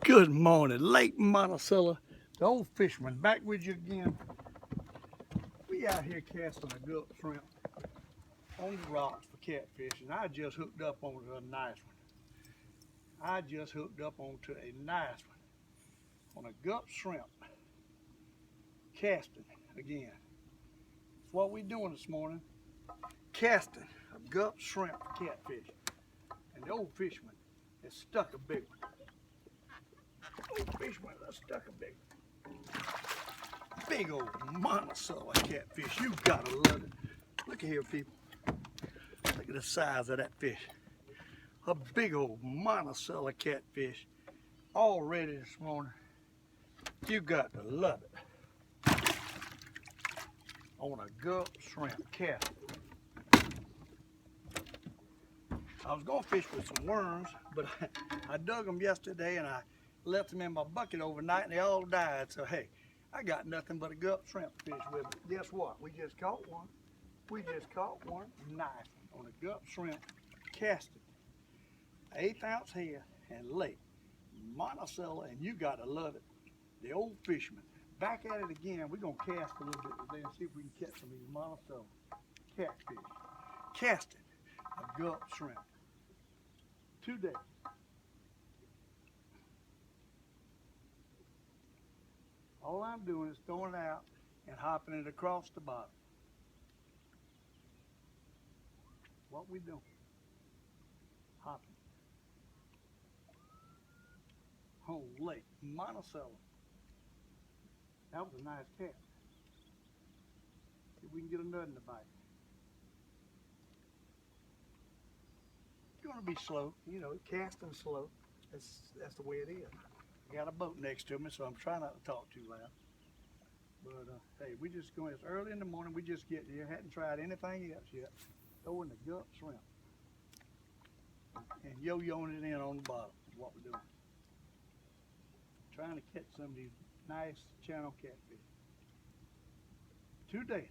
Good morning, Lake Monticello. The Old Fisherman back with you again. We out here casting a gulp shrimp on the rocks for catfish, and I just hooked up onto a nice one. I just hooked up onto a nice one on a gulp shrimp casting again. That's what we doing this morning. Casting a gulp shrimp for catfish. And the Old Fisherman has stuck a big one. Old Fisherman has stuck a big one. Big old Monticello catfish. You gotta love it. Look at here, people. Look at the size of that fish. A big old Monticello catfish. All ready this morning. You got to love it. On a gulp shrimp cast. I was gonna fish with some worms, but I dug them yesterday and I left them in my bucket overnight and they all died. So hey, I got nothing but a gulp shrimp fish with me. Guess what? We just caught one. We just caught one nice on a gulp shrimp casted. 1/8 ounce head and Lake Monticello, and you gotta love it. The Old Fisherman. Back at it again. We're gonna cast a little bit today and see if we can catch some of these Monticello catfish. Casting a gulp shrimp today. All I'm doing is throwing it out and hopping it across the bottom. What we doing? Hopping. Oh, Lake Monticello. That was a nice catch. See if we can get a nut in the bite. It's gonna be slow, you know, casting slow. That's the way it is. I got a boat next to me, so I'm trying not to talk too loud. But hey, we just going. It's early in the morning. We just getting here. Hadn't tried anything else yet. Throwing the gulp shrimp and yo-yoing it in on the bottom is what we're doing. Trying to catch some of these nice channel catfish. Today,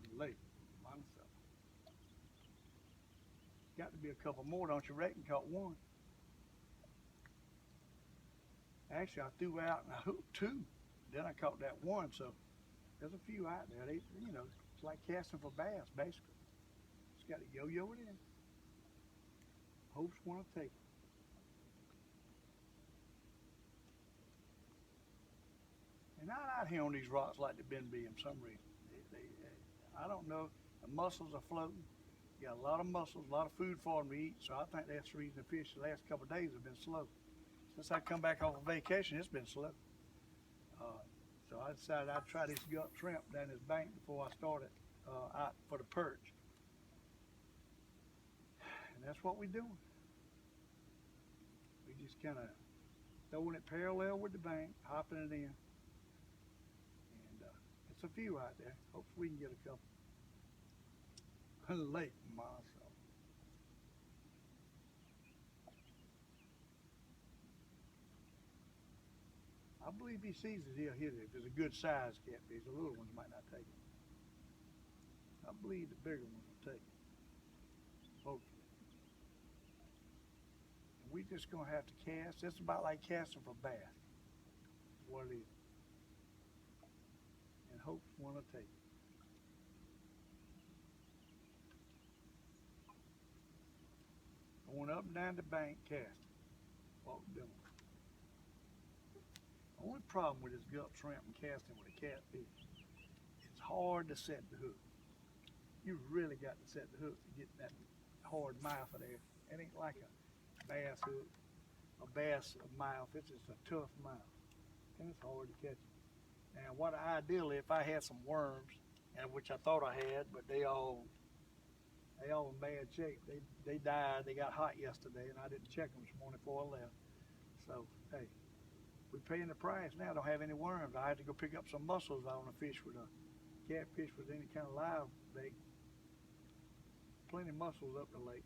in Lake Monticello. Got to be a couple more, don't you reckon? Caught one. Actually, I threw out and I hooked two. Then I caught that one, so there's a few out there. They, you know, it's like casting for bass, basically. Just got to yo-yo it in. Hopes want to take it. They're not out here on these rocks like they've been being for some reason. I don't know. The mussels are floating. You got a lot of mussels, a lot of food for them to eat, so I think that's the reason the fish the last couple of days have been slow. Since I come back off of vacation, it's been slow. So I decided I'd try this gulp shrimp down this bank before I started out for the perch. And that's what we're doing. We just kind of throwing it parallel with the bank, hopping it in. And it's a few out there. Hopefully we can get a couple. Lake Monticello. I believe he sees it, he'll hit it. If it's a good size catfish, the little ones might not take it. I believe the bigger ones will take it. Hopefully. And we just gonna have to cast. It's about like casting for bass. That's what it is. And hopes want to take it. Going up and down the bank casting. What we're doing. The only problem with this gulp shrimp and casting with a catfish, it's hard to set the hook. You really got to set the hook to get that hard mouth of there. It ain't like a bass hook, a bass mouth. It's just a tough mouth, and it's hard to catch it. Now, what ideally, if I had some worms, and which I thought I had, but they all in bad shape. They died. They got hot yesterday, and I didn't check them this morning before I left. So hey. We're paying the price now. Don't have any worms. I had to go pick up some mussels. I want to fish with a catfish with any kind of live bait. Plenty of mussels up the lake.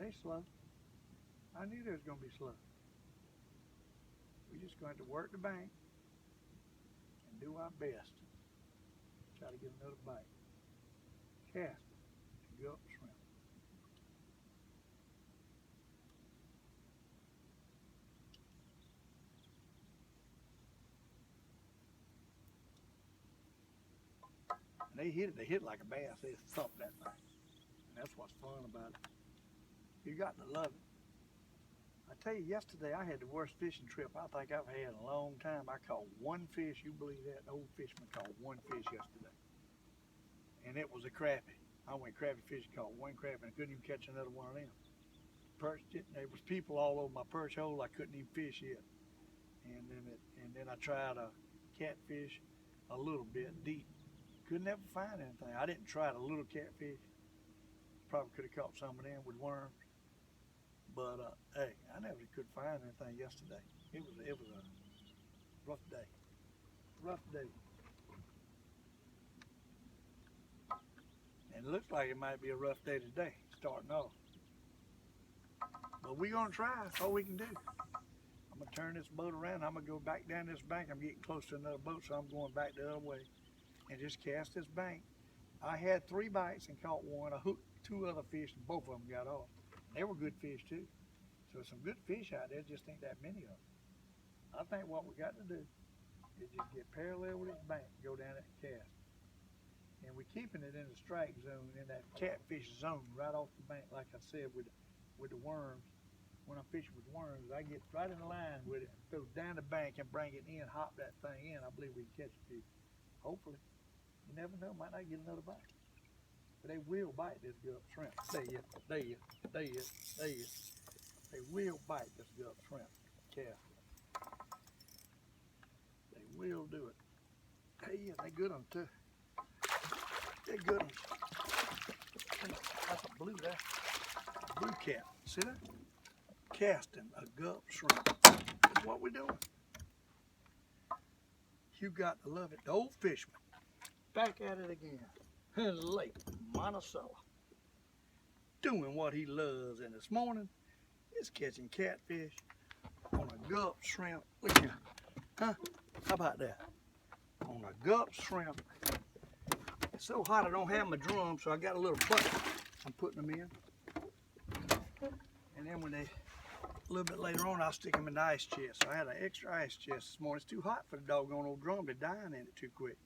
They slow. I knew they was going to be slow. We're just going to have to work the bank and do our best. Try to get another bite. Cast. Gulp shrimp. they hit like a bass. They thump that thing. And that's what's fun about it. You got to love it. I tell you, yesterday I had the worst fishing trip I think I've had in a long time. I caught one fish. You believe that? Old Fisherman caught one fish yesterday. And it was a crappie. I went crappie fishing, caught one crappie, and I couldn't even catch another one of them. Perched it, and there was people all over my perch hole. I couldn't even fish yet. And then I tried a catfish a little bit deep. Couldn't ever find anything. I didn't try the little catfish. Probably could have caught some of them with worms. But hey, I never could find anything yesterday. It was a rough day. Rough day. And it looks like it might be a rough day today, starting off. But we're gonna try. That's all we can do. I'm gonna turn this boat around. I'm gonna go back down this bank. I'm getting close to another boat, so I'm going back the other way and just cast this bank. I had 3 bites and caught one. I hooked 2 other fish, and both of them got off. They were good fish too. So some good fish out there, just ain't that many of them. I think what we got to do is just get parallel with this bank, go down it and cast. And we're keeping it in the strike zone, in that catfish zone, right off the bank, like I said, with the worms. When I'm fishing with worms, I get right in the line with it, go down the bank and bring it in, hop that thing in. I believe we can catch a few. Hopefully. You never know, might not get another bite. But they will bite this Gulp shrimp. They will bite this Gulp shrimp cast. They will do it. Hey, yeah, they good on too. They're good on. That's a blue there. Blue cat. See that? Casting a Gulp shrimp. That's what we're doing. You got to love it. The Old Fisherman. Back at it again. Lake Monticello. Doing what he loves. And this morning, is catching catfish on a Gulp shrimp. Look here. Huh? How about that? On a Gulp shrimp. It's so hot I don't have my drum, so I got a little bucket I'm putting them in. And then when they, a little bit later on, I'll stick them in the ice chest. So I had an extra ice chest this morning. It's too hot for the doggone old drum. They're dying in it too quick.